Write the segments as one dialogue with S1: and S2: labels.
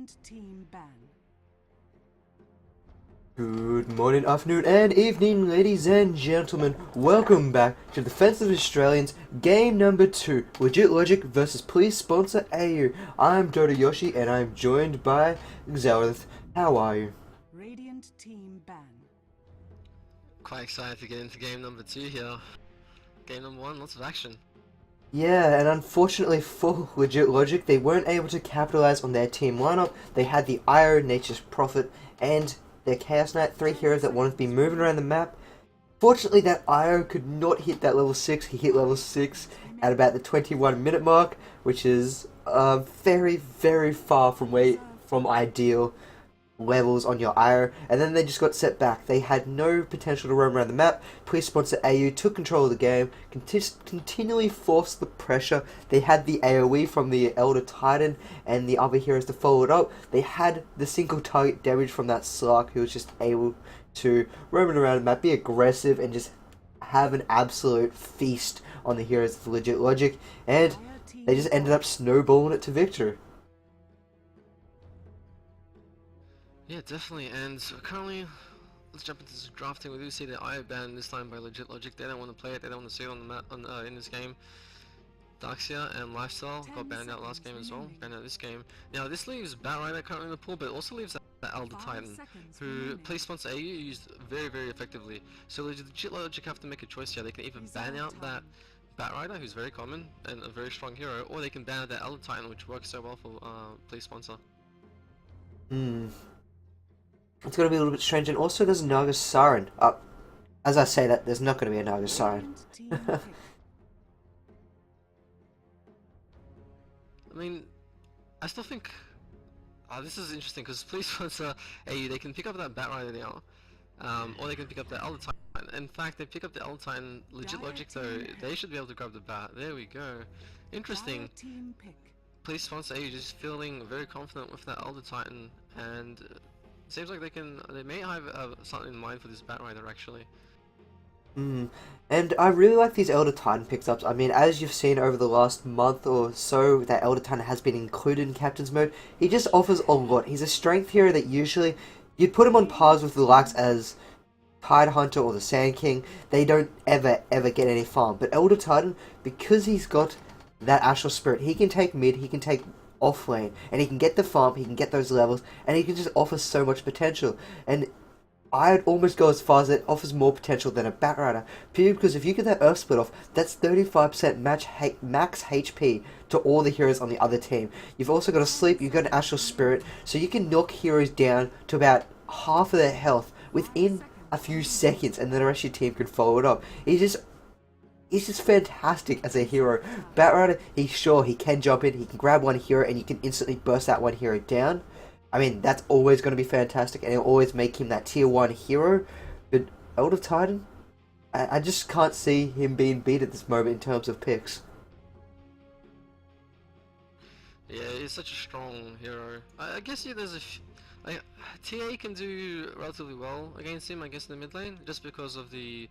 S1: Radiant team ban.
S2: Good morning, afternoon, and evening, ladies and gentlemen. Welcome back to Defensive Australians, game number 2, Legit Logic versus Please Sponsor AU. I'm Dota Yoshi, and I'm joined by Xelith. How are you?
S1: Radiant team ban.
S3: Quite excited to get into game number 2 here. Game number 1, lots of action.
S2: Yeah, and unfortunately for Legit Logic, they weren't able to capitalize on their team lineup. They had the Io, Nature's Prophet, and their Chaos Knight, 3 heroes that wanted to be moving around the map. Fortunately, that Io could not hit that level 6. He hit level 6 at about the 21-minute mark, which is very, very far from ideal levels on your IO, and then they just got set back. They had no potential to roam around the map. Please Sponsor AU took control of the game, continually forced the pressure. They had the AoE from the Elder Titan and the other heroes to follow it up. They had the single target damage from that Slark, who was just able to roam around the map, be aggressive, and just have an absolute feast on the heroes of Legit Logic, and they just ended up snowballing it to victory.
S3: Yeah, definitely, and currently, let's jump into this drafting. We do see the IO ban this time by Legit Logic. They don't want to play it, they don't want to see it on the map in this game. Darkseer and Lifestyle got banned out last game as well, banned out this game. Now this leaves Batrider currently in the pool, but it also leaves the Elder Titan, who Please Sponsor AU used very, very effectively. So Legit Logic have to make a choice here. They can either ban out that Batrider, who's very common and a very strong hero, or they can ban out that Elder Titan, which works so well for Please Sponsor.
S2: It's going to be a little bit strange, and also there's a Naga Siren. As I say that, there's not going to be a Naga Siren.
S3: I mean, I still think this is interesting because Please Sponsor AU, they can pick up that Batrider now, or they can pick up the Elder Titan. In fact, they pick up the Elder Titan. Legit Logic though, they should be able to grab the Bat. There we go. Interesting. Please Sponsor AU just feeling very confident with that Elder Titan, and seems like they may have something in mind for this Batrider actually.
S2: And I really like these Elder Titan pickups. I mean, as you've seen over the last month or so, that Elder Titan has been included in Captain's Mode. He just offers a lot. He's a strength hero that usually you'd put him on pars with the likes as Tide Hunter or the Sand King. They don't ever get any farm. But Elder Titan, because he's got that Astral Spirit, he can take mid, he can take off lane, and he can get the farm, he can get those levels, and he can just offer so much potential. And I'd almost go as far as it offers more potential than a Batrider, purely because if you get that Earth Split off, that's 35% max HP to all the heroes on the other team. You've also got a Sleep, you've got an Astral Spirit, so you can knock heroes down to about half of their health within a few seconds, and then the rest of your team can follow it up. He's just fantastic as a hero. Batrider, he can jump in, he can grab one hero, and you can instantly burst that one hero down. I mean, that's always going to be fantastic, and it'll always make him that tier 1 hero. But Elder Titan, I just can't see him being beat at this moment in terms of picks.
S3: Yeah, he's such a strong hero. I guess there's TA can do relatively well against him, I guess, in the mid lane, just because of the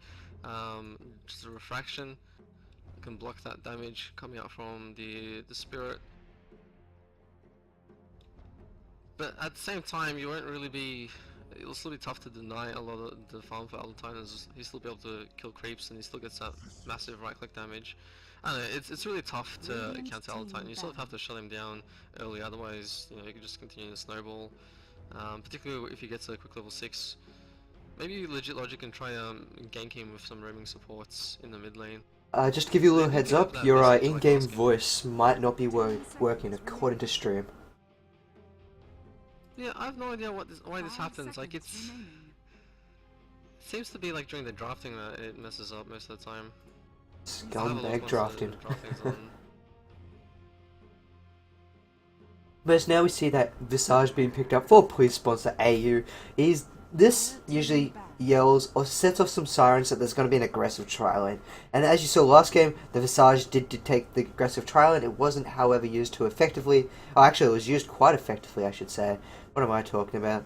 S3: just the refraction. You can block that damage coming out from the spirit. But at the same time, you won't really be. It'll still be tough to deny a lot of the farm for Elder Titan. He'll still be able to kill creeps, and he still gets that massive right-click damage. I don't know. It's really tough to counter Elder Titan. You sort of have to shut him down early, otherwise, you can just continue to snowball. Particularly if he gets a quick level 6. Maybe Legit Logic can try gank him with some roaming supports in the mid lane.
S2: Just to give you a little heads up, your in-game voice might not be working according to stream.
S3: Yeah, I have no idea why this happens. Like, it seems to be like during the drafting that it messes up most of the time.
S2: Scumbag drafting. But now we see that Visage being picked up for Please Sponsor AU. This usually yells or sets off some sirens that there's going to be an aggressive tri lane. And as you saw last game, the Visage did take the aggressive tri lane. It wasn't, however, used too effectively. Oh, actually, it was used quite effectively, I should say. What am I talking about?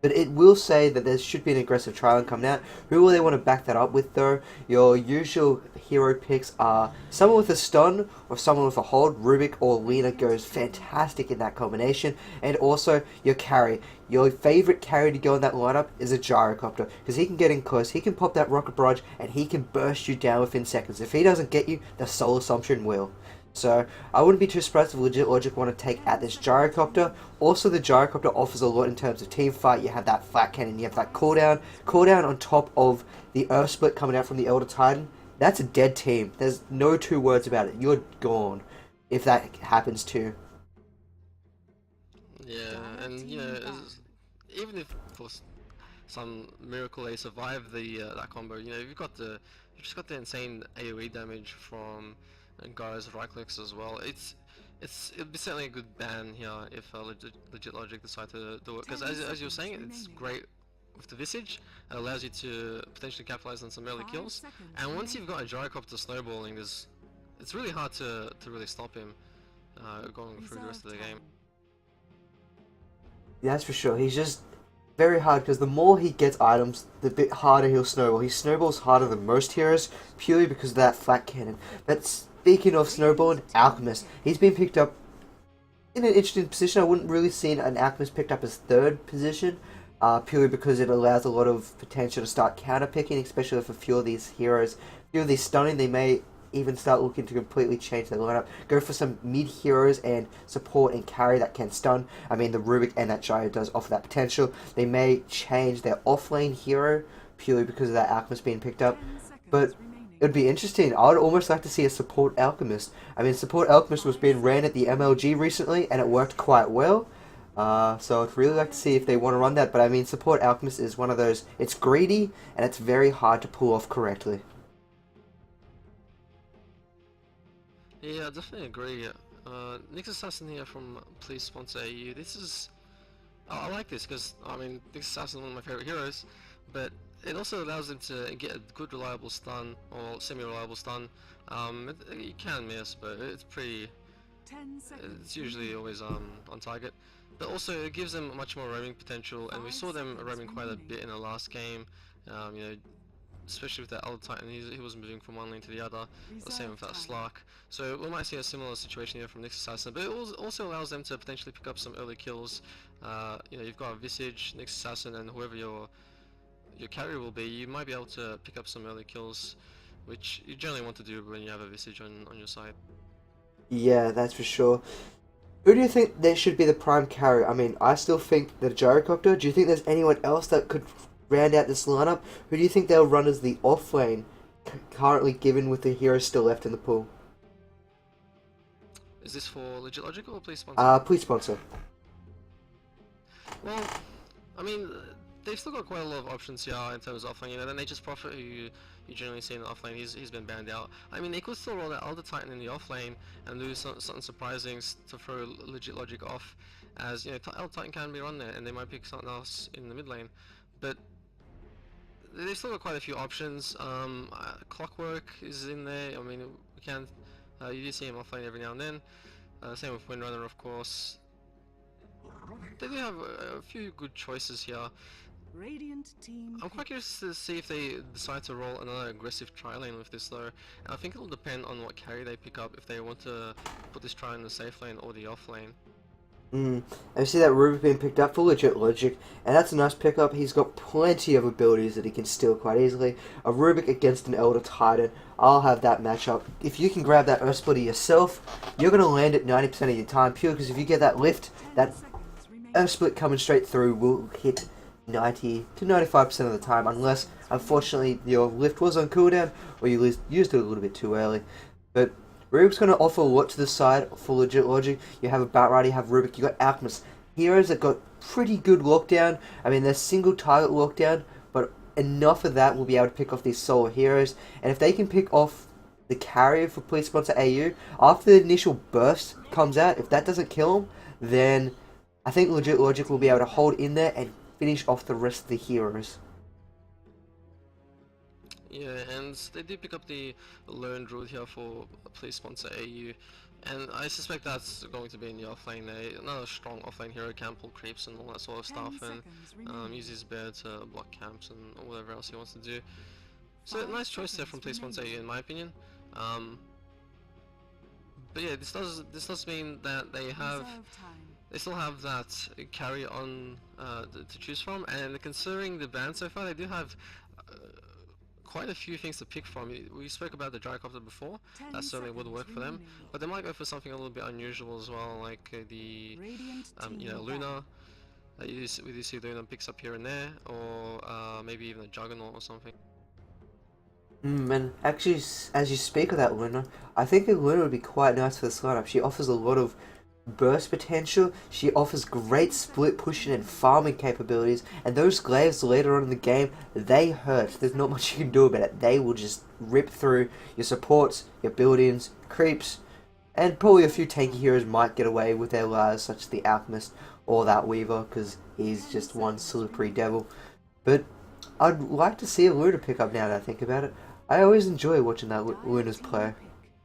S2: But it will say that there should be an aggressive trial coming out. Who will they want to back that up with though? Your usual hero picks are someone with a stun or someone with a hold. Rubik or Lena goes fantastic in that combination. And also your carry. Your favorite carry to go in that lineup is a gyrocopter because he can get in close, he can pop that rocket barrage, and he can burst you down within seconds. If he doesn't get you, the soul assumption will. So I wouldn't be too surprised if Legit Logic want to take out this gyrocopter. Also, the gyrocopter offers a lot in terms of team fight. You have that flat cannon, you have that cooldown on top of the Earth Split coming out from the Elder Titan. That's a dead team. There's no two words about it. You're gone if that happens too.
S3: Yeah, and you know, even if for some miracle they survive the that combo, you know, you've just got the insane AoE damage from guys right clicks as well. It'd be certainly a good ban here if legit Logic decide to do it, because as you were saying, it's great with the Visage. It allows you to potentially capitalize on some early kills, and once you've got a gyrocopter snowballing, it's really hard to really stop him going through the rest of the game.
S2: Yeah, that's for sure. He's just very hard because the more he gets items, the bit harder he'll snowball. He snowballs harder than most heroes purely because of that flat cannon. But speaking of snowballing, Alchemist. He's been picked up in an interesting position. I wouldn't really see an Alchemist picked up as third position, purely because it allows a lot of potential to start counter picking, especially if a few of these heroes, stunning, they may even start looking to completely change their lineup. Go for some mid heroes and support and carry that can stun. I mean, the Rubik and that Gyro does offer that potential. They may change their offlane hero purely because of that Alchemist being picked up. But it would be interesting. I would almost like to see a support Alchemist. I mean, support Alchemist was being ran at the MLG recently and it worked quite well. So I'd really like to see if they want to run that. But I mean, support Alchemist is one of those, it's greedy and it's very hard to pull off correctly.
S3: Yeah, I definitely agree. Nyx Assassin here from Please Sponsor AU. This is... I like this because, I mean, Nyx Assassin is one of my favorite heroes, but it also allows them to get a good reliable stun, or semi-reliable stun. You can miss, but it's pretty... It's usually always on target. But also, it gives them much more roaming potential, and we saw them roaming quite a bit in the last game. You know, especially with that Elder Titan, he was moving from one lane to the other, the same with that Slark. So we might see a similar situation here from Nyx Assassin, but it also allows them to potentially pick up some early kills. You know, you've got a Visage, Nyx Assassin, and whoever your carrier will be, you might be able to pick up some early kills, which you generally want to do when you have a Visage on your side.
S2: Yeah, that's for sure. Who do you think there should be the prime carrier? I mean, I still think the Gyrocopter. Do you think there's anyone else that could round out this lineup? Who do you think they'll run as the offlane currently given with the heroes still left in the pool?
S3: Is this for Legit Logic or Please Sponsor?
S2: Please sponsor.
S3: Well, I mean, they've still got quite a lot of options here in terms of offlane. You know, then Nature's Prophet, who you generally see in the offlane, he's been banned out. I mean, they could still roll that Elder Titan in the offlane and do something surprising to throw Legit Logic off, as, you know, Elder Titan can be run there, and they might pick something else in the mid lane. But they've still got quite a few options. Clockwork is in there. I mean, we can you do see him offlane every now and then. Same with Windrunner, of course. They do have a few good choices here.
S1: Radiant team.
S3: I'm quite curious to see if they decide to roll another aggressive tri lane with this though. I think it'll depend on what carry they pick up, if they want to put this tri in the safe lane or the off lane.
S2: And you see that Rubik being picked up for Legit Logic, and that's a nice pickup. He's got plenty of abilities that he can steal quite easily. A Rubik against an Elder Titan, I'll have that matchup. If you can grab that Earth Splitter yourself, you're going to land it 90% of your time, pure because if you get that lift, that Earth Split coming straight through will hit 90 to 95% of the time, unless, unfortunately, your lift was on cooldown, or you used it a little bit too early. But Rubik's going to offer a lot to the side for Legit Logic. You have a Batrider, you have Rubik, you got Alchemist. Heroes that got pretty good lockdown. I mean, they're single target lockdown, but enough of that will be able to pick off these solo heroes. And if they can pick off the carrier for Please Sponsor AU, after the initial burst comes out, if that doesn't kill them, then I think Legit Logic will be able to hold in there and finish off the rest of the heroes.
S3: Yeah, and they did pick up the Learn Druid here for Please Sponsor AU. And I suspect that's going to be in the offlane. Another strong offlane hero can pull creeps and all that sort of
S1: 10
S3: stuff, and
S1: seconds remaining.
S3: use his bear to block camps and whatever else he wants to do. So
S1: 5
S3: nice choice there from
S1: seconds
S3: PlaySponse in my opinion. But yeah, this does mean that they
S1: Reserve time.
S3: still have that carry on to choose from, and considering the ban so far, they do have quite a few things to pick from. We spoke about the gyrocopter before.
S1: 10
S3: That certainly would work
S1: seconds
S3: for them,
S1: remaining.
S3: but they might go for something a little bit unusual as well, like the
S1: Radiant team
S3: Luna. We do see Luna picks up here and there, or maybe even a Juggernaut or something.
S2: And actually, as you speak of that Luna, I think the Luna would be quite nice for this lineup. She offers a lot of burst potential, she offers great split pushing and farming capabilities, and those glaives later on in the game, they hurt. There's not much you can do about it. They will just rip through your supports, your buildings, creeps, and probably a few tanky heroes might get away with their lives, such as the Alchemist or that Weaver, because he's just one slippery devil. But I'd like to see a Luna pick up now that I think about it. I always enjoy watching that Luna's play,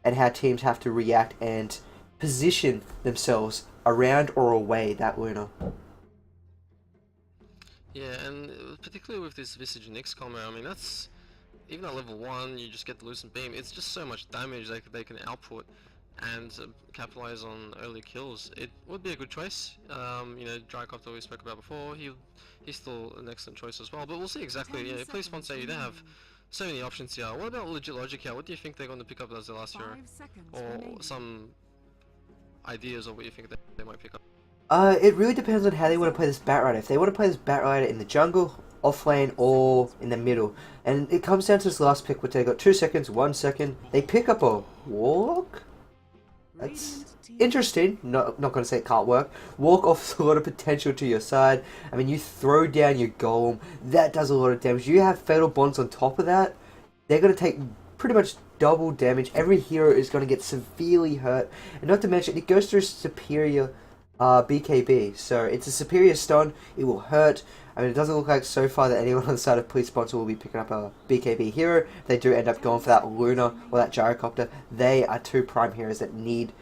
S2: and how teams have to react and position themselves around or away that Luna.
S3: Yeah, and particularly with this Visage Nyx combo, I mean that's even at level 1, you just get the Lucent Beam. It's just so much damage they can output and capitalize on early kills. It would be a good choice. You know, Drycopter we spoke about before, he's still an excellent choice as well. But we'll see exactly. Yeah, please sponsor you. They have so many options here. What about Legit Logic here? What do you think they're going to pick up as their last hero? Or some ideas of what you think they might pick up?
S2: It really depends on how they want to play this Batrider. If they want to play this Batrider in the jungle, offlane, or in the middle. And it comes down to this last pick, which they got 2 seconds, 1 second. They pick up a Warlock? That's interesting. Not going to say it can't work. Warlock offers a lot of potential to your side. I mean, you throw down your Golem, that does a lot of damage. You have Fatal Bonds on top of that, they're going to take pretty much double damage. Every hero is going to get severely hurt. And not to mention, it goes through superior BKB. So it's a superior stun, it will hurt. I mean, it doesn't look like so far that anyone on the side of Police Sponsor will be picking up a BKB hero. If they do end up going for that Luna or that Gyrocopter, they are 2 prime heroes that need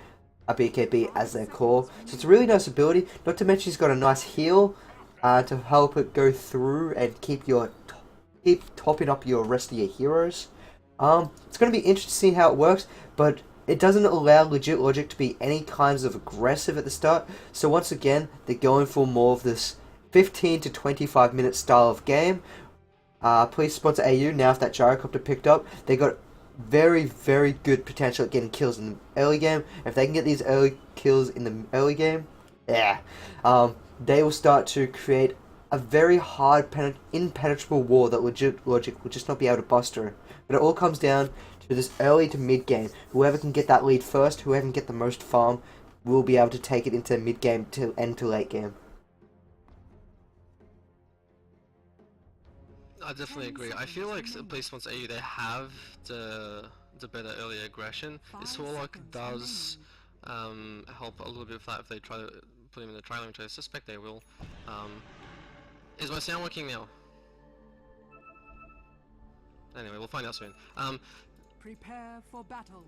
S2: a BKB as their core. So it's a really nice ability. Not to mention he's got a nice heal to help it go through and keep topping up your rest of your heroes. It's going to be interesting how it works, but it doesn't allow Legit Logic to be any kinds of aggressive at the start. So once again, they're going for more of this 15 to 25 minute style of game. Please sponsor AU. Now if that Gyrocopter picked up, they got very, very good potential at getting kills in the early game. If they can get these early kills in the early game, yeah, they will start to create a very hard, impenetrable wall that Legit Logic will just not be able to bust through. But it all comes down to this early to mid game. Whoever can get that lead first, whoever can get the most farm, will be able to take it into mid game to late game.
S3: I definitely agree. I feel like Police Sponsor AU, they have the better early aggression. This Warlock does help a little bit with that if they try to put him in the trailer, which I suspect they will. Is my sound working now? Anyway, we'll find out soon.
S1: Prepare for battle.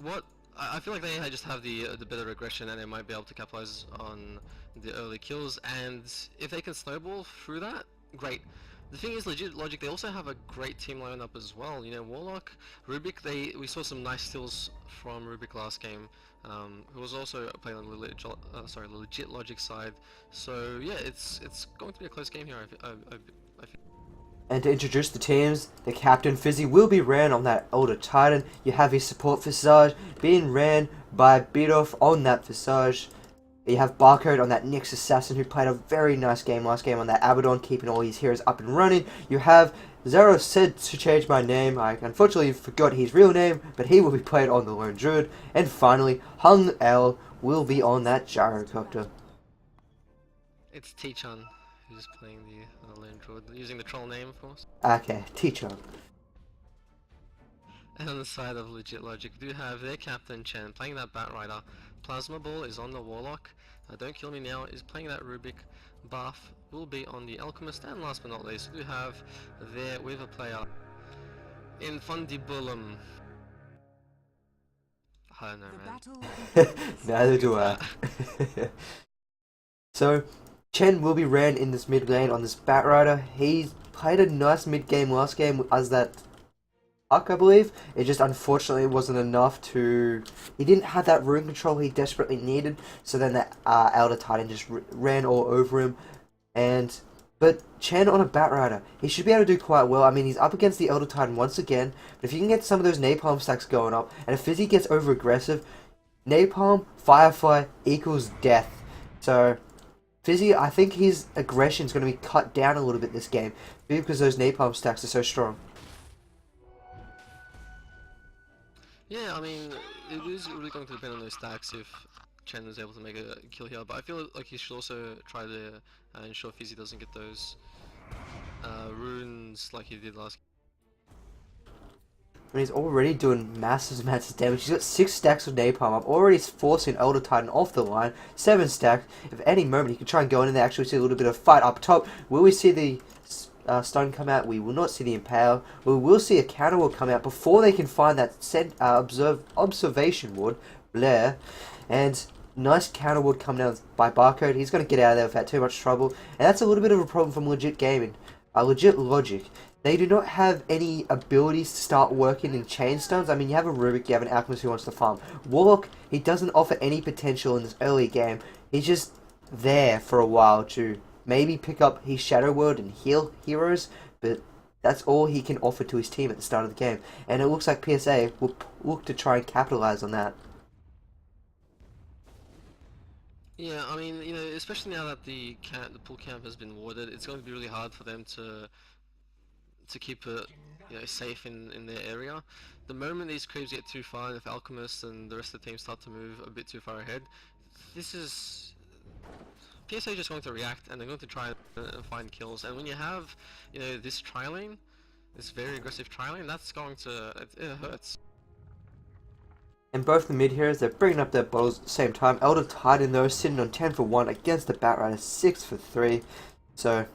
S3: I feel like they just have the better aggression, and they might be able to capitalize on the early kills. And if they can snowball through that, great. The thing is, Legit Logic, they also have a great team lineup as well. You know, Warlock, Rubik. We saw some nice steals from Rubik last game, who was also playing on the Legit Logic side. So yeah, it's going to be a close game here. I feel.
S2: And to introduce the teams, the captain Fizzy will be ran on that Elder Titan. You have his support Visage being ran by Bidoff on that Visage. You have Barcode on that Nyx Assassin who played a very nice game last game on that Abaddon, keeping all his heroes up and running. You have Zero said to change my name. I unfortunately forgot his real name, but he will be played on the Lone Druid. And finally, Hung L will be on that Gyrocopter.
S3: It's T-Chan who's playing the Lone Druid, using the troll name, of course.
S2: Okay, Teacher.
S3: And on the side of Legit Logic, we do have their captain Chen playing that Batrider. Plasma Ball is on the Warlock. Don't Kill Me Now is playing that Rubik. Buff will be on the Alchemist. And last but not least, we do have their Weaver player Infundibulum. I don't know,
S1: The
S3: man.
S1: battle begins.
S2: Neither do I. So, Chen will be ran in this mid lane on this Batrider. He played a nice mid game last game as that Huck, I believe. It just unfortunately wasn't enough to... He didn't have that rune control he desperately needed, so then that Elder Titan just ran all over him. But Chen on a Batrider, he should be able to do quite well. I mean, he's up against the Elder Titan once again, but if you can get some of those Napalm stacks going up, and if Fizzy gets over aggressive, Napalm, Firefly equals death. So, Fizzy, I think his aggression is going to be cut down a little bit this game, because those Napalm stacks are so strong.
S3: Yeah, I mean, it is really going to depend on those stacks if Chen is able to make a kill here, but I feel like he should also try to ensure Fizzy doesn't get those runes like he did last.
S2: I mean, he's already doing massive amounts of damage. He's got 6 stacks of Napalm up, already forcing Elder Titan off the line. 7 stacks. If at any moment he can try and go in there, actually see a little bit of fight up top. Will we see the stun come out? We will not see the Impale. We will see a counter ward come out before they can find that observation ward, Blair. And nice counter ward coming out by Barcode. He's going to get out of there without too much trouble. And that's a little bit of a problem from Legit Gaming. Legit Logic. They do not have any abilities to start working in chain stuns. I mean, you have a Rubik, you have an Alchemist who wants to farm. Warlock, he doesn't offer any potential in this early game. He's just there for a while to maybe pick up his Shadow World and heal heroes, but that's all he can offer to his team at the start of the game. And it looks like PSA will look to try and capitalize on that.
S3: Yeah, I mean, you know, especially now that the pool camp has been warded, it's going to be really hard for them to keep it, you know, safe in their area. The moment these creeps get too far, if Alchemist and the rest of the team start to move a bit too far ahead, this is PSA just going to react and they're going to try and find kills. And when you have, you know, this tri-lane, this very aggressive tri-lane, that's going to it hurts.
S2: And both the mid heroes, they're bringing up their bottles at the same time. Elder Titan though, sitting on 10 for 1 against the Batrider, 6 for 3. So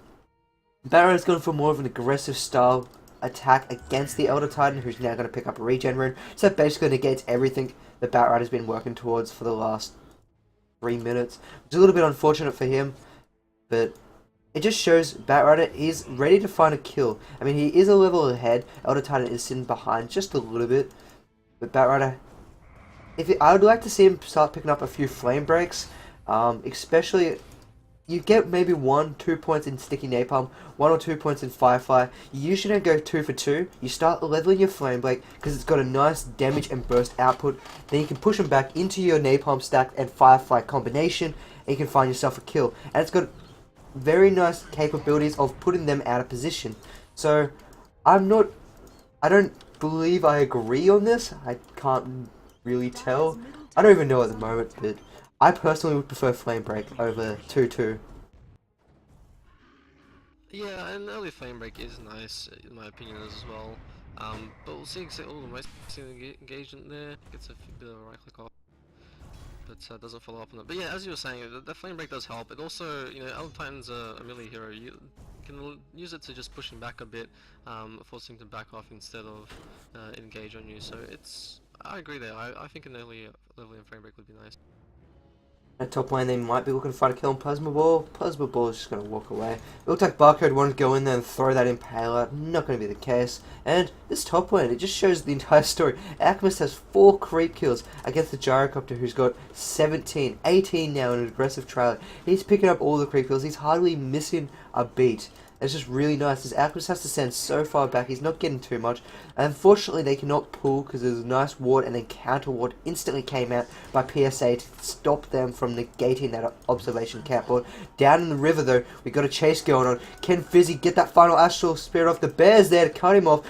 S2: Batrider's going for more of an aggressive style attack against the Elder Titan, who's now going to pick up a regen rune. So that basically negates everything the Batrider's been working towards for the last 3 minutes. It's a little bit unfortunate for him, but it just shows Batrider is ready to find a kill. I mean, he is a level ahead. Elder Titan is sitting behind just a little bit, but Batrider, I would like to see him start picking up a few flame breaks, especially. You get maybe 1-2 points in Sticky Napalm, 1 or 2 points in Firefly. You usually don't go 2 for 2. You start leveling your Flame Blade because it's got a nice damage and burst output. Then you can push them back into your Napalm stack and Firefly combination, and you can find yourself a kill. And it's got very nice capabilities of putting them out of position. So, I don't believe I agree on this. I can't really tell. I don't even know at the moment, but I personally would prefer Flame Break over 2-2.
S3: Yeah, an early Flame Break is nice, in my opinion, as well. But we'll see, most engagement there, gets a bit of a right click off, but doesn't follow up on it. But yeah, as you were saying, the Flame Break does help. It also, you know, Elder Titan's a melee hero. You can use it to just push him back a bit, forcing him to back off instead of engage on you. So I agree there. I think an early leveling Flame Break would be nice.
S2: At top lane, they might be looking to find a kill on Plasma Ball. Plasma Ball is just going to walk away. It looked like Barcode wanted to go in there and throw that Impale out. Not going to be the case. And this top lane, it just shows the entire story. Alchemist has 4 creep kills against the Gyrocopter, who's got 17, 18 now in an aggressive trailer. He's picking up all the creep kills. He's hardly missing a beat. It's just really nice. This Alchemist has to stand so far back. He's not getting too much. And unfortunately, they cannot pull because there's a nice ward and then counter ward instantly came out by PSA to stop them from negating that observation camp ward. Down in the river, though, we got a chase going on. Can Fizzy get that final Astral Spirit off? The Bear's there to cut him off.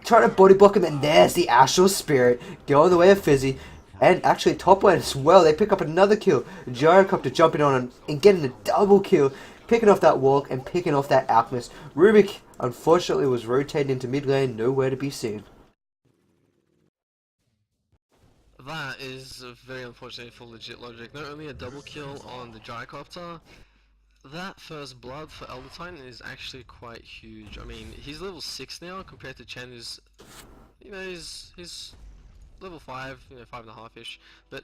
S2: Trying to body block him, and there's the Astral Spirit going the way of Fizzy. And actually, top lane as well. They pick up another kill. Gyrocopter jumping on and getting a double kill. Picking off that walk and picking off that Alchemist. Rubik, unfortunately, was rotated into mid lane, nowhere to be seen.
S3: That is very unfortunate for Legit Logic. Not only a double kill on the Gyrocopter, that first blood for Elder Titan is actually quite huge. I mean, he's level 6 now compared to Chen, who's, you know, he's level 5, you know, 5.5-ish, but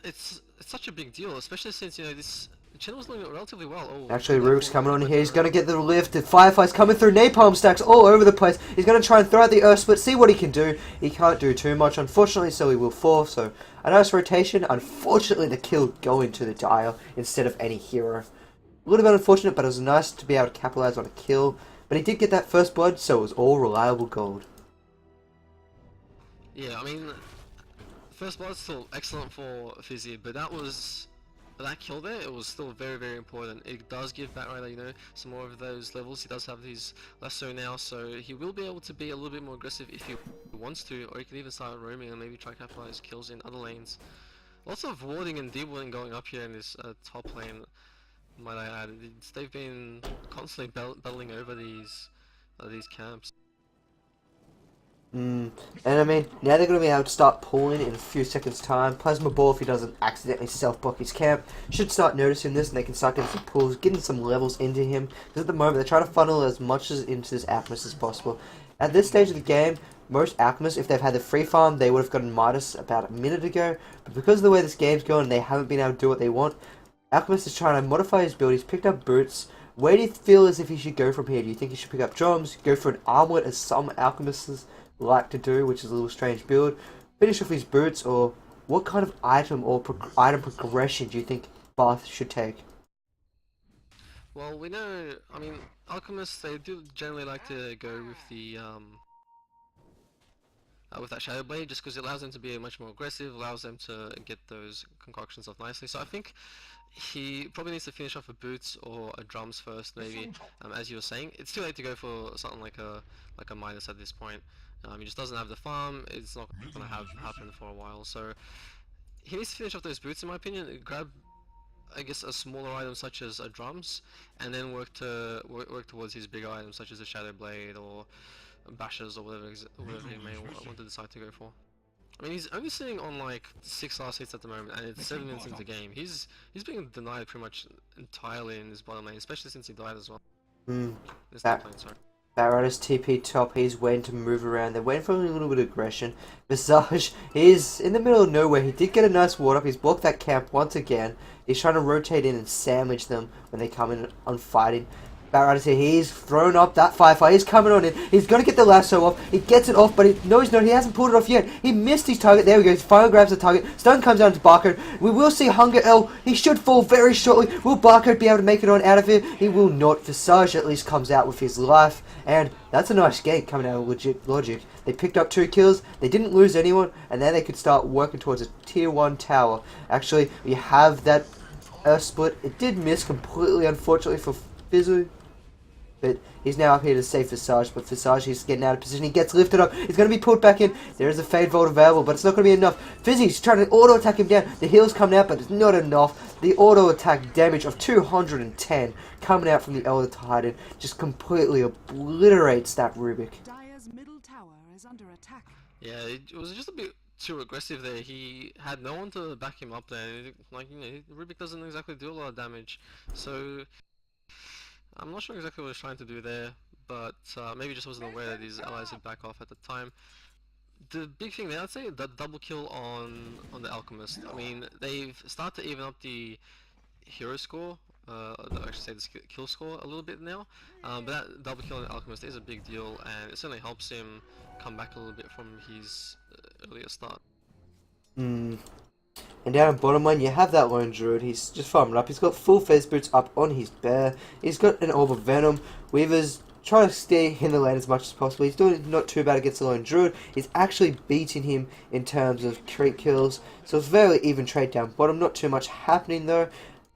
S3: it's such a big deal, especially since, you know, this channel was doing relatively well. Oh,
S2: Actually,
S3: good
S2: Rook's
S3: for
S2: coming on
S3: both
S2: here. He's
S3: around.
S2: going to get the lift. The Firefly's coming through. Napalm stacks all over the place. He's going to try and throw out the Earth Split, see what he can do. He can't do too much, unfortunately, so he will fall. So, a nice rotation. Unfortunately, the kill going to the Dire instead of any hero. A little bit unfortunate, but it was nice to be able to capitalize on a kill. But he did get that first blood, so it was all reliable gold.
S3: Yeah, I mean, first blood's still excellent for Fizzy, but that kill there, it was still very, very important. It does give Batrider, you know, some more of those levels. He does have his lasso now, so he will be able to be a little bit more aggressive if he wants to, or he can even start roaming and maybe try to capitalize kills in other lanes. Lots of warding and deep warding going up here in this top lane, might I add. They've been constantly battling over these camps.
S2: And I mean, now they're going to be able to start pulling in a few seconds time. Plasma Ball, if he doesn't accidentally self-block his camp, should start noticing this, and they can start getting some pulls, getting some levels into him. Because at the moment, they're trying to funnel as much into this Alchemist as possible. At this stage of the game, most Alchemists, if they've had the free farm, they would have gotten Midas about a minute ago. But because of the way this game's going, they haven't been able to do what they want. Alchemist is trying to modify his build. He's picked up Boots. Where do you feel as if he should go from here? Do you think he should pick up drums, go for an armlet as some Alchemists like to do, which is a little strange build, finish off his boots, or what kind of item or item progression do you think Bath should take?
S3: Well, we know, I mean, Alchemists, they do generally like to go with the with that Shadow Blade, just because it allows them to be much more aggressive, allows them to get those concoctions off nicely. So I think he probably needs to finish off a boots or a drums first, maybe. As you were saying, it's too late to go for something like a Midas at this point. He just doesn't have the farm. It's not going to happen for a while. So he needs to finish off those boots, in my opinion. Grab, I guess, a smaller item such as a drums, and then work towards his bigger items such as a Shadow Blade or bashes or whatever he may want to decide to go for. I mean, he's only sitting on like 6 last hits at the moment, and it's 7 minutes into the game. He's being denied pretty much entirely in his bottom lane, especially since he died as well. This top lane, sorry.
S2: Batrider's TP top, he's waiting to move around. They're waiting for a little bit of aggression. Visage, he's in the middle of nowhere. He did get a nice ward up. He's blocked that camp once again. He's trying to rotate in and sandwich them when they come in on fighting. Batrider's here. He's thrown up that Firefly. He's coming on in. He's going to get the lasso off. He gets it off, but he's not. He hasn't pulled it off yet. He missed his target. There we go. He finally grabs the target. Stun comes down to Barcode. We will see Hunger L. He should fall very shortly. Will Barcode be able to make it on out of here? He will not. Visage at least comes out with his life. And that's a nice game coming out of legit logic. They picked up 2 kills. They didn't lose anyone. And then they could start working towards a tier 1 tower. Actually, we have that Earth Split. It did miss completely, unfortunately, for Fizzu. But he's now up here to save Visage, but Visage, he's getting out of position. He gets lifted up. He's going to be pulled back in. There is a Fade Vault available, but it's not going to be enough. Fizzy's trying to auto-attack him down. The heal's coming out, but it's not enough. The auto-attack damage of 210 coming out from the Elder Titan just completely obliterates that Rubik.
S1: Dire's middle tower is under attack.
S3: Yeah, it was just a bit too aggressive there. He had no one to back him up there. Like, you know, Rubik doesn't exactly do a lot of damage, so I'm not sure exactly what he was trying to do there, but maybe just wasn't aware that his allies had back off at the time. The big thing there, I'd say, the double kill on the Alchemist. I mean, they've started to even up the hero score, I should say the kill score a little bit now, but that double kill on the Alchemist is a big deal, and it certainly helps him come back a little bit from his earlier start.
S2: And down in bottom lane, you have that lone druid. He's just farming up. He's got full face boots up on his bear. He's got an orb of venom. Weaver's trying to stay in the lane as much as possible. He's doing not too bad against the lone druid. He's actually beating him in terms of trait kills. So it's very even trade down bottom. Not too much happening though.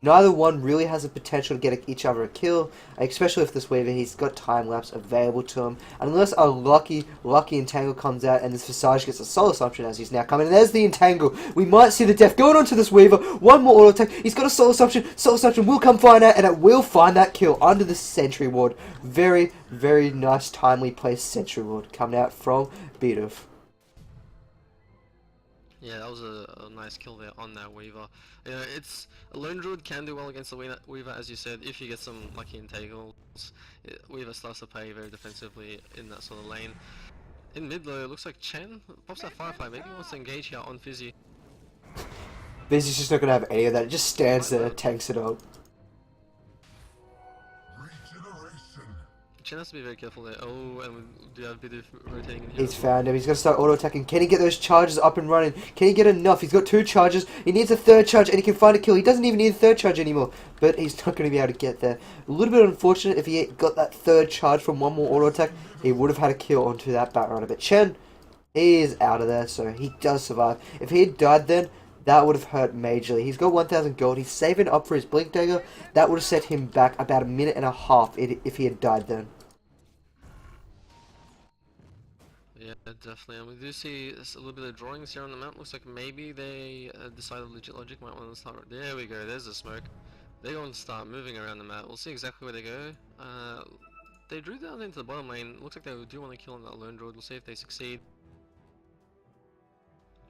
S2: Neither one really has the potential to get each other a kill, especially if this Weaver, he's got time lapse available to him. Unless a lucky entangle comes out and this Visage gets a soul assumption as he's now coming. And there's the entangle. We might see the death going on to this Weaver. One more auto attack. He's got a soul assumption. Soul assumption will come find out, and it will find that kill under the sentry ward. Very, very nice timely placed sentry ward coming out from Beatov.
S3: Yeah, that was a nice kill there on that Weaver. You know, it's a lone druid can do well against the Weaver, as you said, if you get some lucky entangles. Weaver starts to play very defensively in that sort of lane. in mid though, it looks like Chen pops that Firefly. Maybe he wants to engage here on Fizzy.
S2: Fizzy's just not gonna have any of that. It just stands there, tanks it up.
S3: Chen has to be very careful there. Oh, and we do have a bit of rotating in here.
S2: He's found him. He's gonna start auto-attacking. Can he get those charges up and running? Can he get enough? He's got 2 charges. He needs a 3rd charge, and he can find a kill. He doesn't even need a 3rd charge anymore. But he's not going to be able to get there. A little bit unfortunate. If he got that 3rd charge from one more auto-attack, he would have had a kill onto that Batrunner. But Chen is out of there, so he does survive. If he had died then, that would have hurt majorly. He's got 1,000 gold. He's saving up for his Blink Dagger. That would have set him back about a minute and a half if he had died then.
S3: Yeah, definitely. And we do see a little bit of drawings here on the map. Looks like maybe they decided Legit Logic might want to start. There we go. There's the smoke. They're going to start moving around the map. We'll see exactly where they go. They drew down into the bottom lane. Looks like they do want to kill on that lone druid. We'll see if they succeed.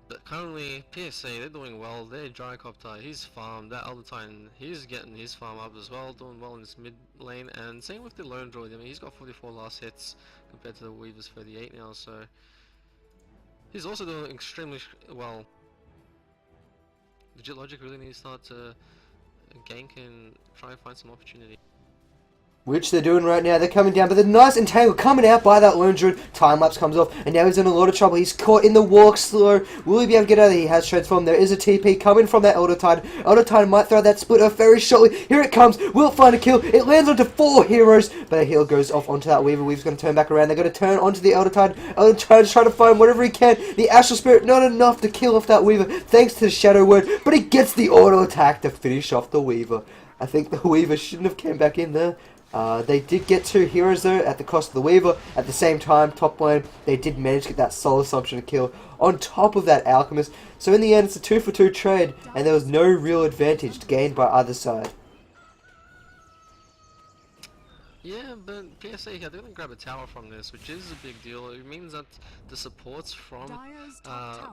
S3: But currently, PSA, they're doing well. Their Gyrocopter, he's farmed. That Elder Titan, he's getting his farm up as well. Doing well in this mid lane. And same with the lone druid. I mean, he's got 44 last hits compared to the Weaver's 38 now. So he's also doing extremely well. Legit Logic really needs to start to gank and try and find some opportunity.
S2: Which they're doing right now. They're coming down, but the nice entangle coming out by that lone druid. Time lapse comes off, and now he's in a lot of trouble. He's caught in the walk slow. Will he be able to get out of there? He has transformed. There is a TP coming from that Elder Titan. Elder Titan might throw that splitter very shortly. Here it comes. Will it find a kill? It lands onto 4 heroes, but a heal goes off onto that Weaver. Weaver's going to turn back around. They're going to turn onto the Elder Titan. Elder Titan's trying to find whatever he can. The Astral Spirit, not enough to kill off that Weaver, thanks to the Shadow Word, but he gets the auto attack to finish off the Weaver. I think the Weaver shouldn't have came back in there. They did get 2 heroes though at the cost of the Weaver. At the same time, top lane, they did manage to get that Soul Assumption kill on top of that Alchemist. So in the end, it's a 2-for-2 trade, and there was no real advantage gained by either side.
S3: Yeah, but PSA here, they're going to grab a tower from this, which is a big deal. It means that the supports from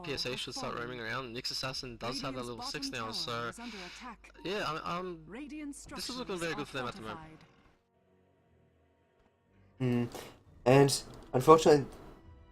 S3: PSA should start roaming around. Nyx Assassin does have that level 6 now, so yeah, this is looking very good for them at the moment.
S2: And unfortunately,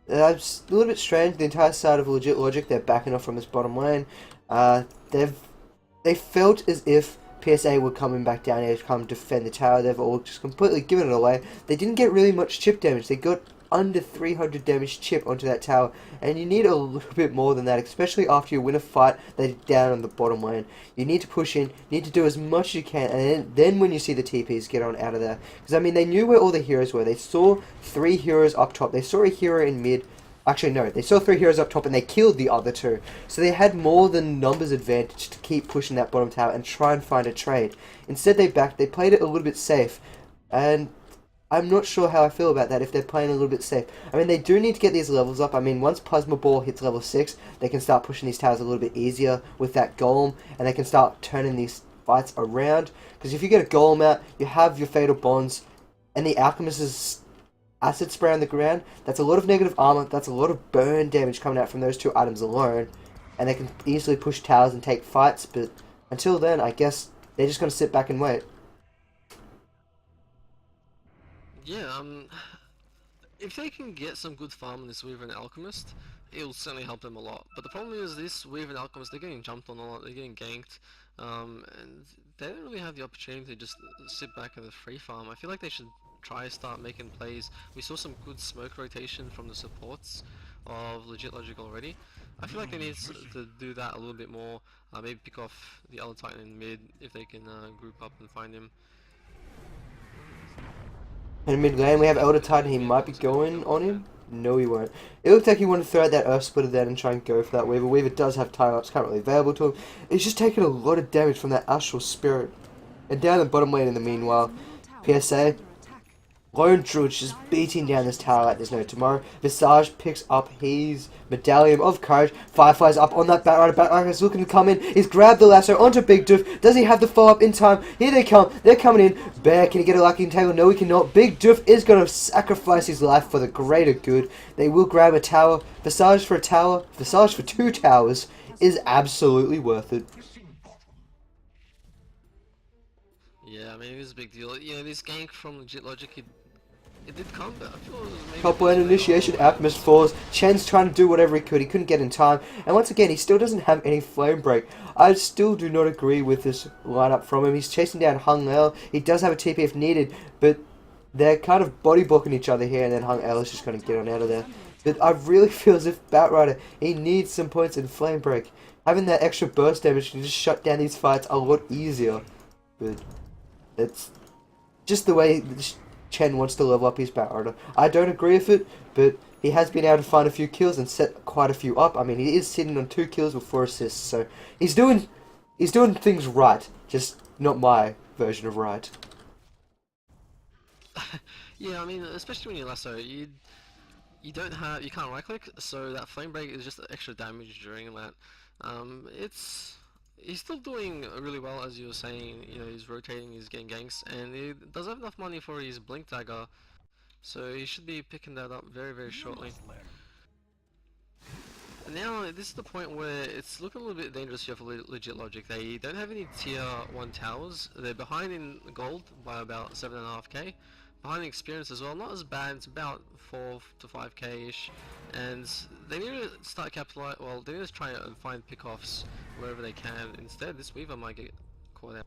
S2: that's a little bit strange. The entire side of Legit Logic, they're backing off from this bottom lane. They felt as if PSA were coming back down here to come defend the tower. They've all just completely given it away. They didn't get really much chip damage. They got under 300 damage chip onto that tower, and you need a little bit more than that, especially after you win a fight that is down on the bottom lane. You need to push in, you need to do as much as you can, and then when you see the TPs, get on out of there. Because I mean, they knew where all the heroes were. They saw 3 heroes up top. They saw a hero in mid. Actually, no, they saw 3 heroes up top and they killed the other 2. So they had more than numbers advantage to keep pushing that bottom tower and try and find a trade. Instead, they played it a little bit safe, and I'm not sure how I feel about that if they're playing a little bit safe. I mean, they do need to get these levels up. I mean, once Plasma Ball hits level 6, they can start pushing these towers a little bit easier with that Golem, and they can start turning these fights around. Because if you get a Golem out, you have your Fatal Bonds, and the Alchemist's Acid Spray on the ground, that's a lot of negative armor, that's a lot of burn damage coming out from those 2 items alone, and they can easily push towers and take fights, but until then, I guess they're just going to sit back and wait.
S3: Yeah, if they can get some good farm on this Weaver and Alchemist, it'll certainly help them a lot. But the problem is this Weaver and Alchemist, they're getting jumped on a lot, they're getting ganked, and they don't really have the opportunity to just sit back at the free farm. I feel like they should try to start making plays. We saw some good smoke rotation from the supports of Legit Logic already. I feel like they need to do that a little bit more, maybe pick off the Elder Titan in mid if they can group up and find him.
S2: In mid lane, we have Elder Titan. He might be going on him. No, he won't. It looked like he wanted to throw out that Earth Splitter then and try and go for that Weaver. Weaver does have tie-ups currently available to him. He's just taking a lot of damage from that Astral Spirit. And down the bottom lane in the meanwhile, PSA, Lone Druid just beating down this tower like there's no tomorrow. Visage picks up his Medallion of Courage. Firefly's up on that Batrider. Batrider's looking to come in. He's grabbed the lasso onto Big Doof. Does he have the follow-up in time? Here they come. They're coming in. Bear, can he get a lucky entangle? No, he cannot. Big Doof is going to sacrifice his life for the greater good. They will grab a tower. Visage for a tower. Visage for 2 towers is absolutely worth it.
S3: Yeah, I mean, it is a big deal. You know, this gank from Legit Logic, It did come, but I feel it was maybe
S2: Top
S3: a bit
S2: lane
S3: too late.
S2: initiation, Alchemist falls. Chen's trying to do whatever he could. He couldn't get in time. And once again, he still doesn't have any flame break. I still do not agree with this lineup from him. He's chasing down Hung El. He does have a TP if needed, but they're kind of body blocking each other here, and then Hung El is just going to get on out of there. But I really feel as if Batrider, he needs some points in flame break. Having that extra burst damage can just shut down these fights a lot easier. But it's just the way Chen wants to level up his Batrider. I don't agree with it, but he has been able to find a few kills and set quite a few up. I mean, he is sitting on 2 kills with 4 assists, so he's doing things right, just not my version of right.
S3: Yeah, I mean, especially when you lasso, you can't right click, so that flame break is just extra damage during that. He's still doing really well, as you were saying. You know, he's rotating, he's getting ganks, and he does have enough money for his blink dagger, so he should be picking that up very, very shortly. And now this is the point where it's looking a little bit dangerous here for legit logic. They don't have any tier 1 towers. They're behind in gold by about 7.5k. Behind in experience as well, not as bad, it's about 4 to 5k ish. And they need to start capitalize, well, they need to try and find pickoffs wherever they can. Instead, this Weaver might get caught out.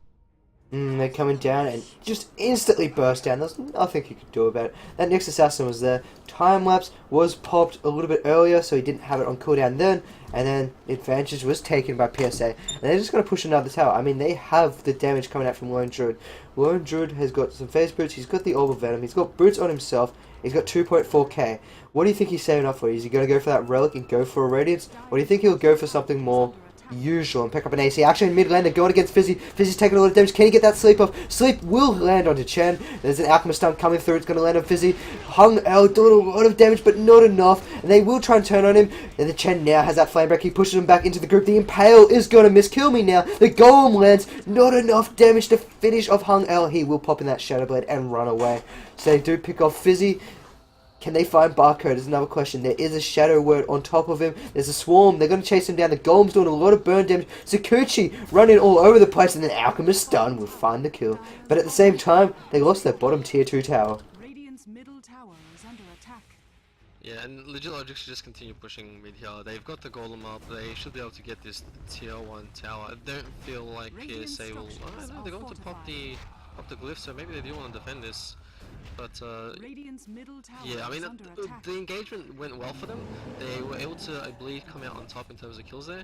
S2: They're coming down and just instantly burst down. There's nothing you could do about it. That next assassin was there. Time lapse was popped a little bit earlier, so he didn't have it on cooldown then. And then the advantage was taken by PSA. And they're just going to push another tower. I mean, they have the damage coming out from Lone Druid. Lone Druid has got some phase boots. He's got the Orb of Venom. He's got boots on himself. He's got 2.4k. What do you think he's saving up for? Is he going to go for that relic and go for a Radiance? Or do you think he'll go for something more usual and pick up an AC? Actually, in mid lane, they're going against Fizzy. Fizzy's taking a lot of damage. Can he get that sleep off? Sleep will land onto Chen. There's an Alchemist stun coming through. It's going to land on Fizzy. Hung El doing a lot of damage, but not enough. And they will try and turn on him. And the Chen now has that flame break. He pushes him back into the group. The Impale is going to miss. Kill me now. The Golem lands. Not enough damage to finish off Hung El. He will pop in that Shadow Blade and run away. So they do pick off Fizzy. Can they find Barcode is another question. There is a Shadow Word on top of him. There's a Swarm. They're going to chase him down. The Golem's doing a lot of burn damage. Sakuchi running all over the place. And then Alchemist Stun will find the kill. But at the same time, they lost their bottom tier 2 tower.
S1: Radiant's middle tower is under attack.
S3: Yeah, and legit logic should just continue pushing mid here. They've got the golem up. They should be able to get this tier 1 tower. I don't feel like PSA will. I don't know, they're going to pop the glyph, so maybe they do want to defend this. But yeah, I mean, the engagement went well for them. They were able to, I believe, come out on top in terms of kills there,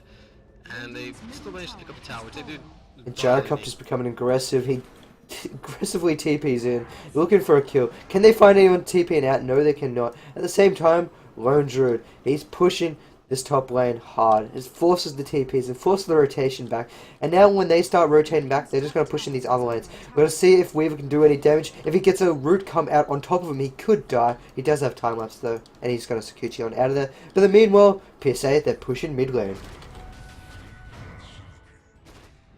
S3: and they still managed to pick up a tower, which they do.
S2: And Jacob just becoming aggressive. He aggressively TPs in, looking for a kill. Can they find anyone TPing out? No, they cannot. At the same time, Lone Druid, he's pushing this top lane hard. It forces the TPs and forces the rotation back. And now when they start rotating back, they're just going to push in these other lanes. We're going to see if Weaver can do any damage. If he gets a root come out on top of him, he could die. He does have time lapse though, and he's going to Sakuchi on out of there. But in the meanwhile, PSA, they're pushing mid lane.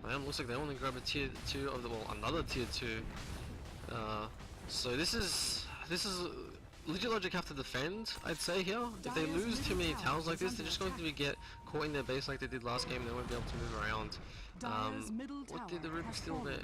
S3: Looks like they want to grab a tier 2 of the, well, another tier 2. So this is legit logic have to defend, I'd say here. If they lose too many towers like this, they're just going to get caught in their base like they did last game. They won't be able to move around. What did the Ruby steal there?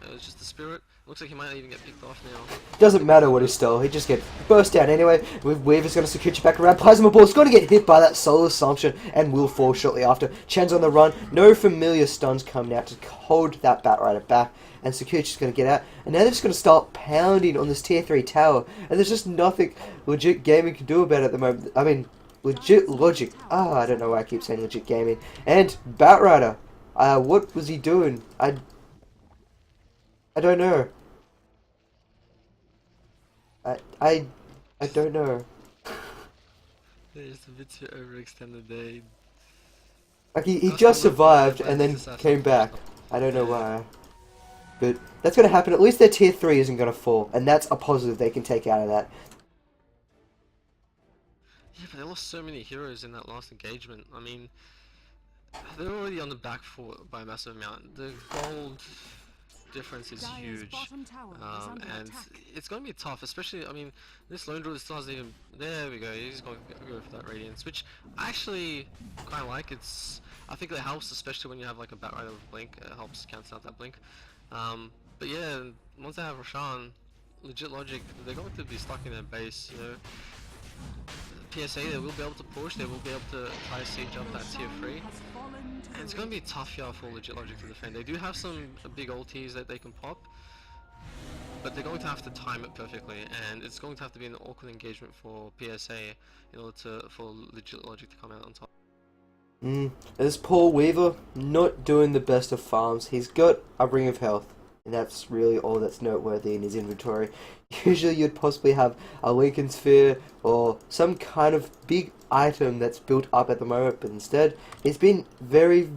S3: It was just the spirit. Looks like he might even get picked off now.
S2: Doesn't matter what he stole, he just gets burst down anyway. Weaver's going to Sakuchi back around. Plasma Ball's going to get hit by that Soul Assumption and will fall shortly after. Chen's on the run. No familiar stuns coming out to hold that Batrider back. And Sakuchi's going to get out. And now they're just going to start pounding on this tier 3 tower. And there's just nothing legit gaming can do about it at the moment. I mean, legit logic. I don't know why I keep saying legit gaming. And Batrider. What was he doing? I don't know. I don't know.
S3: They're just a bit too overextended. They
S2: Like he just survived and then came back. I don't know why. But that's going to happen. At least their tier 3 isn't going to fall. And that's a positive they can take out of that.
S3: Yeah, but they lost so many heroes in that last engagement. I mean, they're already on the back foot by a massive amount. The gold difference is huge, and it's going to be tough, especially, I mean, this Lone Druid still hasn't even, there we go, he's going to go for that Radiance, which I actually kind of like. I think it helps, especially when you have like a Batrider with Blink. It helps cancel out that Blink. But yeah, once they have Roshan, Legit Logic, they're going to be stuck in their base, you know. PSA, they will be able to push, they will be able to try to siege up that tier 3. And it's going to be tough here for Legit Logic to defend. They do have some big ultis that they can pop, but they're going to have to time it perfectly, and it's going to have to be an awkward engagement for PSA in order for Legit Logic to come out on top.
S2: This Paul Weaver, not doing the best of farms. He's got a Ring of Health, and that's really all that's noteworthy in his inventory. Usually you'd possibly have a Lincoln Sphere or some kind of big item that's built up at the moment, but instead he's been very,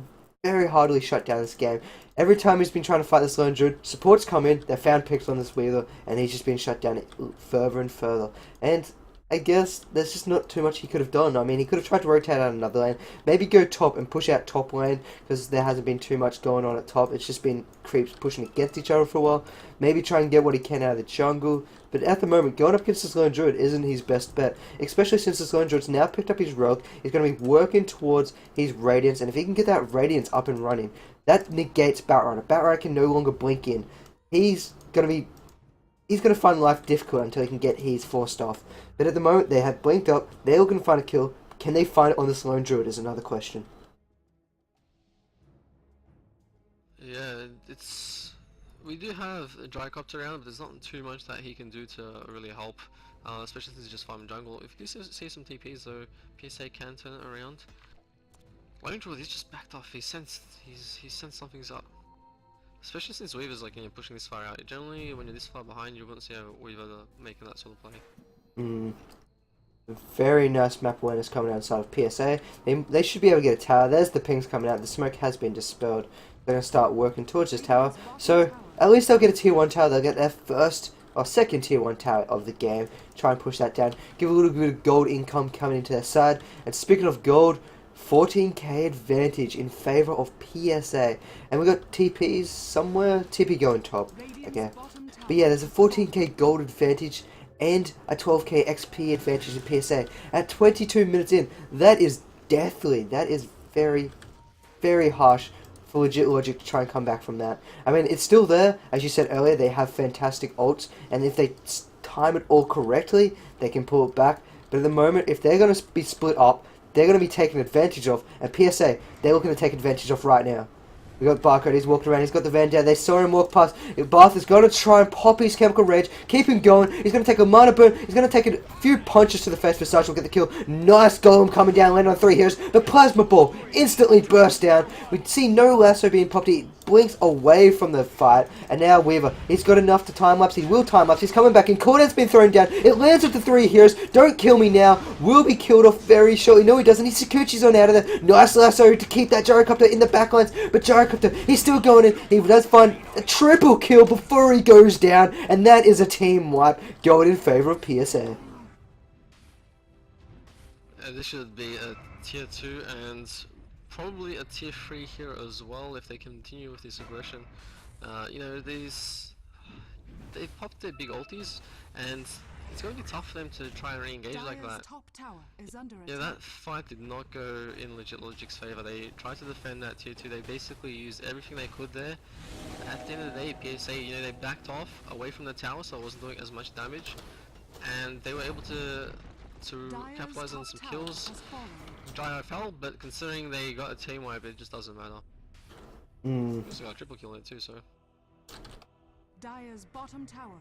S2: very hardly shut down this game. Every time he's been trying to fight this lone druid, supports come in, they found picks on this Weaver, and he's just been shut down further and further. And I guess there's just not too much he could have done. I mean, he could have tried to rotate out another lane, maybe go top and push out top lane, because there hasn't been too much going on at top. It's just been creeps pushing against each other for a while. Maybe try and get what he can out of the jungle. But at the moment, going up against this lone druid isn't his best bet, especially since this lone druid's now picked up his rogue. He's going to be working towards his radiance, and if he can get that radiance up and running, that negates Batrunner. Batrunner can no longer blink in. He's going to find life difficult until he can get his forced off. But at the moment, they have blinked up. They're looking to find a kill. Can they find it on this lone druid is another question.
S3: Yeah, we do have a Drycopter around, but there's not too much that he can do to really help, especially since he's just farming jungle. If you do see some TPs though, PSA can turn it around. Lone druid, he's just backed off. He sensed something's up. Especially since Weaver's like, you know, pushing this far out. Generally, when you're this far behind, you wouldn't see a Weaver making that sort of play.
S2: Very nice map awareness coming outside of PSA. They should be able to get a tower. There's the pings coming out. The smoke has been dispelled. They're going to start working towards this tower. So, at least they'll get a tier 1 tower. They'll get their first or second tier 1 tower of the game. Try and push that down. Give a little bit of gold income coming into their side. And speaking of gold, 14k advantage in favor of PSA. And we got TPs somewhere. TP going top. Okay. But yeah, there's a 14k gold advantage and a 12k XP advantage in PSA. At 22 minutes in, that is deathly. That is very, very harsh for Legit Logic to try and come back from that. I mean, it's still there. As you said earlier, they have fantastic ults. And if they time it all correctly, they can pull it back. But at the moment, if they're going to be split up, they're going to be taken advantage of. And PSA, they're looking to take advantage of right now. We got Barcode, he's walking around, he's got the Vandal, they saw him walk past. Bath is going to try and pop his Chemical Rage, keep him going, he's going to take a Mana Burn, he's going to take a few punches to the face, Visage will get the kill. Nice Golem coming down, landing on 3 heroes. The Plasma Ball instantly bursts down. We see no lasso being popped, he blinks away from the fight. And now Weaver, he's got enough to time-lapse, he will time-lapse, he's coming back in, Cooldown's been thrown down, it lands with the 3 heroes, don't kill me now, will be killed off very shortly. No he doesn't, he Sakuchi's on out of there. Nice lasso to keep that Gyrocopter in the backlines, but Gyrocopter, he's still going in, he does find a triple kill before he goes down, and that is a team wipe going in favour of PSA.
S3: This should be a tier 2 and probably a tier 3 here as well if they continue with this aggression. You know, they popped their big ultis and it's going to be tough for them to try and re-engage like that. Yeah, that fight did not go in Legit Logic's favour. They tried to defend that tier 2, they basically used everything they could there. At the end of the day, PSA, you know, they backed off away from the tower so it wasn't doing as much damage. And they were able to capitalize on some kills. Gyro fell, but considering they got a team wipe, it just doesn't matter. Also got a triple kill in it too, so.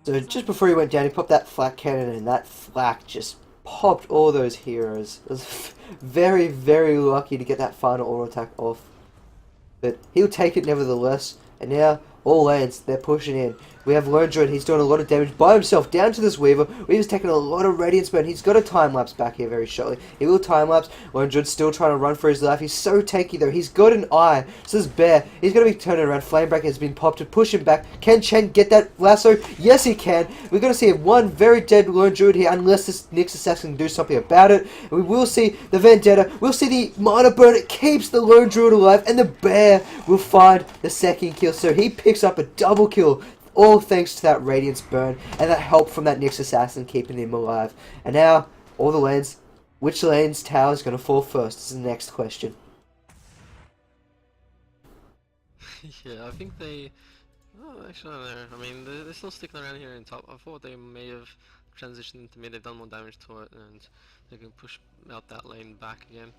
S2: So just before he went down, he popped that flak cannon, and that flak just popped all those heroes. It was very, very lucky to get that final auto attack off. But he'll take it nevertheless, and now all lanes, they're pushing in. We have Lone Druid, he's doing a lot of damage by himself down to this Weaver. Weaver's taking a lot of Radiance Burn. He's got a time-lapse back here very shortly. He will time-lapse. Lone Druid's still trying to run for his life. He's so tanky though. He's got an eye. So this Bear, he's going to be turning around. Flamebreaker has been popped to push him back. Can Chen get that lasso? Yes, he can. We're going to see one very dead Lone Druid here unless this Nyx Assassin can do something about it. We will see the Vendetta. We'll see the Mana Burn. It keeps the Lone Druid alive. And the Bear will find the second kill. So he picks up a double kill. All thanks to that Radiance Burn and that help from that Nyx Assassin keeping him alive. And now, all the lanes. Which lane's tower is going to fall first is the next question.
S3: Yeah, I think they Oh, actually, no. I mean, they're still sticking around here in top. I thought they may have transitioned into mid. They've done more damage to it, and they can push out that lane back again.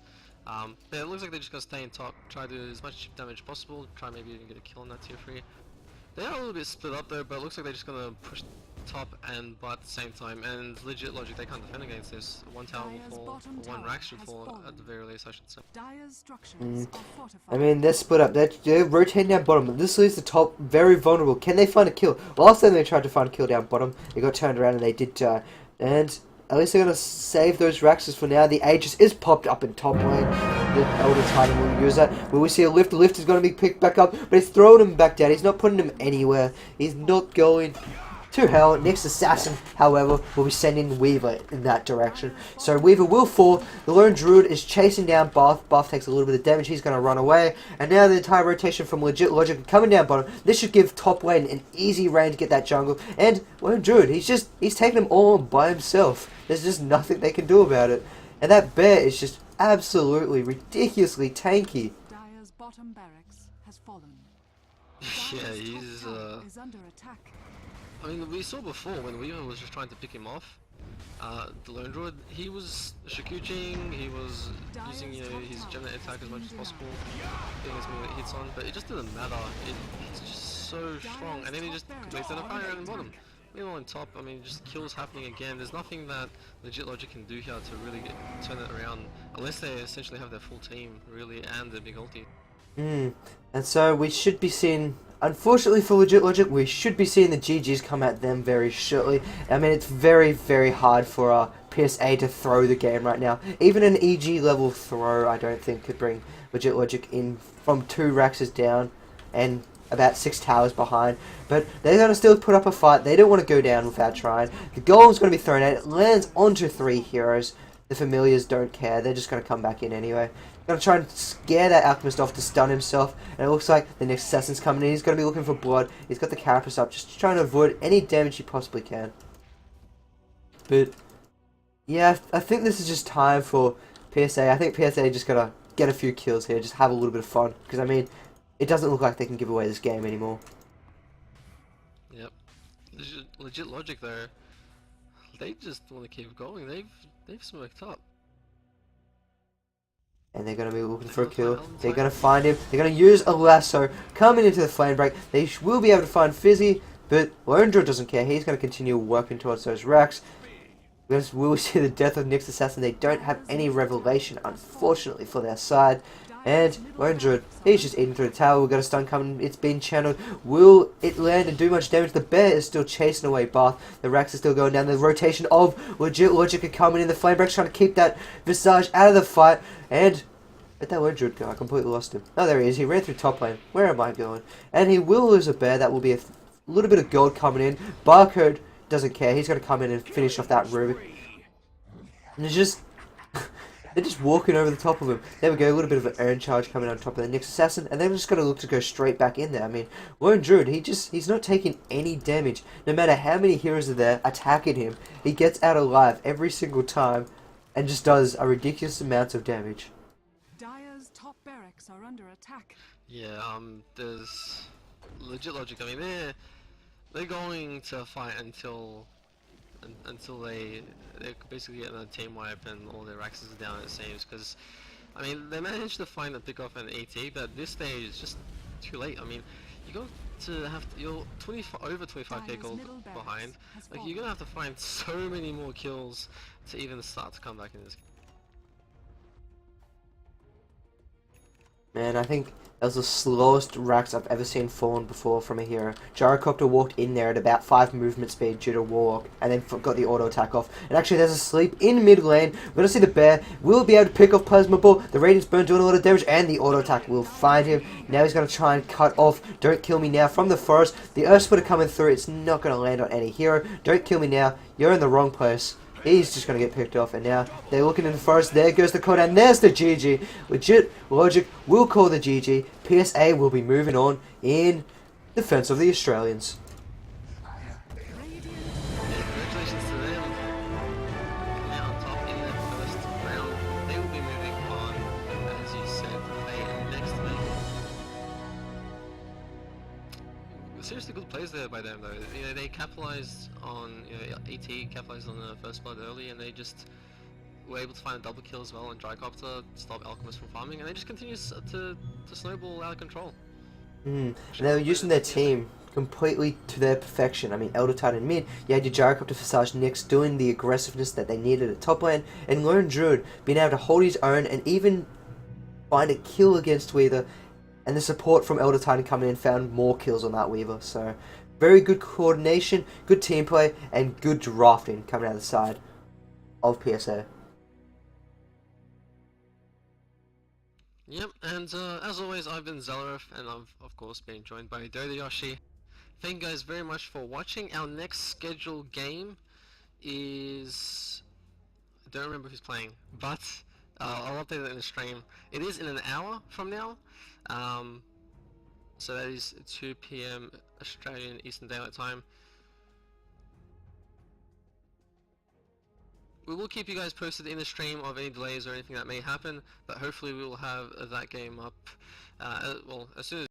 S3: But it looks like they're just gonna stay in top, try to do as much damage as possible, try maybe even get a kill on that tier 3. They are a little bit split up though, but it looks like they're just gonna push top and bot at the same time. And legit logic, they can't defend against this. One tower will fall, or one rack should fall at the very least, I should say.
S1: Dire's structures are fortified.
S2: I mean, they're split up. They're rotating down bottom. But this leaves the top very vulnerable. Can they find a kill? Last time they tried to find a kill down bottom, they got turned around and they did die. And at least they're going to save those racks for now. The Aegis is popped up in top lane. The Elder Titan will use that. Will we see a lift? The lift is going to be picked back up, but he's throwing him back down. He's not putting him anywhere. He's not going to hell. Next assassin, however, will be sending Weaver in that direction. So Weaver will fall. The lone druid is chasing down Bath. Bath takes a little bit of damage. He's going to run away. And now the entire rotation from legit logic coming down bottom. This should give top lane an easy reign to get that jungle. And lone druid, he's taking them all on by himself. There's just nothing they can do about it. And that bear is just absolutely ridiculously tanky.
S1: Dire's bottom barracks has fallen.
S3: Yeah,
S1: Dire's
S3: he's
S1: top tower is under attack.
S3: I mean, we saw before when Weaver was just trying to pick him off. The lone druid, he was Shikuching, he was using his Gemini attack as much as possible, getting as many hits on, but it just didn't matter. It's just so strong, and then he just makes it a fire out in bottom. Meanwhile on top, I mean, just kills happening again. There's nothing that legit logic can do here to really turn it around, unless they essentially have their full team, really, and their big ulti.
S2: And so we should be seeing, unfortunately for legit logic, we should be seeing the GGs come at them very shortly. I mean, it's very, very hard for PSA to throw the game right now. Even an EG level throw, I don't think could bring legit logic in from 2 Raxes down and about 6 towers behind. But they're going to still put up a fight. They don't want to go down without trying. The golem's going to be thrown out. It lands onto 3 heroes. The familiars don't care. They're just going to come back in anyway. Going to try and scare that alchemist off to stun himself. And it looks like the next assassin's coming in. He's going to be looking for blood. He's got the carapace up, just trying to avoid any damage he possibly can. But yeah, I think this is just time for PSA. I think PSA just got to get a few kills here. Just have a little bit of fun. Because I mean, it doesn't look like they can give away this game anymore.
S3: Yep. Legit logic though, they just want to keep going. They've smoked up.
S2: And they're going to be looking for a kill. They're going to find him. They're going to use a lasso coming into the flame break. They will be able to find Fizzy, but Lone Druid doesn't care. He's going to continue working towards those racks. Will see the death of Nyx Assassin. They don't have any revelation, unfortunately, for their side. And Lone Druid, he's just eating through the tower. We've got a stun coming. It's been channeled. Will it land and do much damage? The bear is still chasing away Bath. The racks are still going down. The rotation of legit logic are coming in. The flame break's trying to keep that Visage out of the fight. And where'd that Lone Druid go? I completely lost him. Oh, there he is. He ran through top lane. Where am I going? And he will lose a bear. That will be a little bit of gold coming in. Barcode doesn't care. He's going to come in and finish off that Rubik. And it's just... they're just walking over the top of him. There we go, a little bit of an urn charge coming on top of the next assassin, and they're just going to look to go straight back in there. I mean, Lone Druid, he's not taking any damage. No matter how many heroes are there attacking him, he gets out alive every single time, and just does a ridiculous amount of damage.
S1: Dire's top barracks are under attack.
S3: Yeah, there's legit logic. I mean, they're going to fight until they basically get a team wipe and all their axes are down, it seems. Because I mean, they managed to find and pick off an AT, but at this stage it's just too late. I mean, you got to have to, you're over 25k gold behind. Like, you're gonna have to find so many more kills to even start to come back in this game.
S2: Man, I think that was the slowest racks I've ever seen fallen before from a hero. Gyrocopter walked in there at about 5 movement speed due to Warlock, and then got the auto attack off. And actually there's a sleep in mid lane. We're going to see the bear will be able to pick off Plasma Ball. The Radiance Burn doing a lot of damage, and the auto attack will find him. Now he's going to try and cut off Don't Kill Me Now from the forest. The Earth Splitter coming through. It's not going to land on any hero. Don't Kill Me Now. You're in the wrong place. He's just going to get picked off, and now they're looking in the forest. There goes the cooldown. There's the GG. Legit logic will call the GG. PSA will be moving on in defense of the Australians.
S3: Congratulations to them. Coming out on top in their first round. They will be moving on, as you said, to play next week. seriously good plays there by them though. You know, they capitalized on, you know, ET capitalized on the first blood early, and they just were able to find a double kill as well and Drycopter to stop Alchemist from farming, and they just continues to snowball out of control.
S2: And they were using their team completely to their perfection. I mean, Elder Titan mid, you had your Gyrocopter Visage Nyx doing the aggressiveness that they needed at top lane, and Lone Druid being able to hold his own and even find a kill against Weaver, and the support from Elder Titan coming in found more kills on that Weaver. So, very good coordination, good team play, and good drafting coming out of the side of PSA.
S3: Yep, and as always, I've been Zellerif, and I've of course been joined by Dota Yoshi. Thank you guys very much for watching. Our next scheduled game is... I don't remember who's playing, but I'll update it in the stream. It is in an hour from now, so that is 2 PM Australian Eastern Daylight Time. We will keep you guys posted in the stream of any delays or anything that may happen, but hopefully we will have that game up, well, as soon as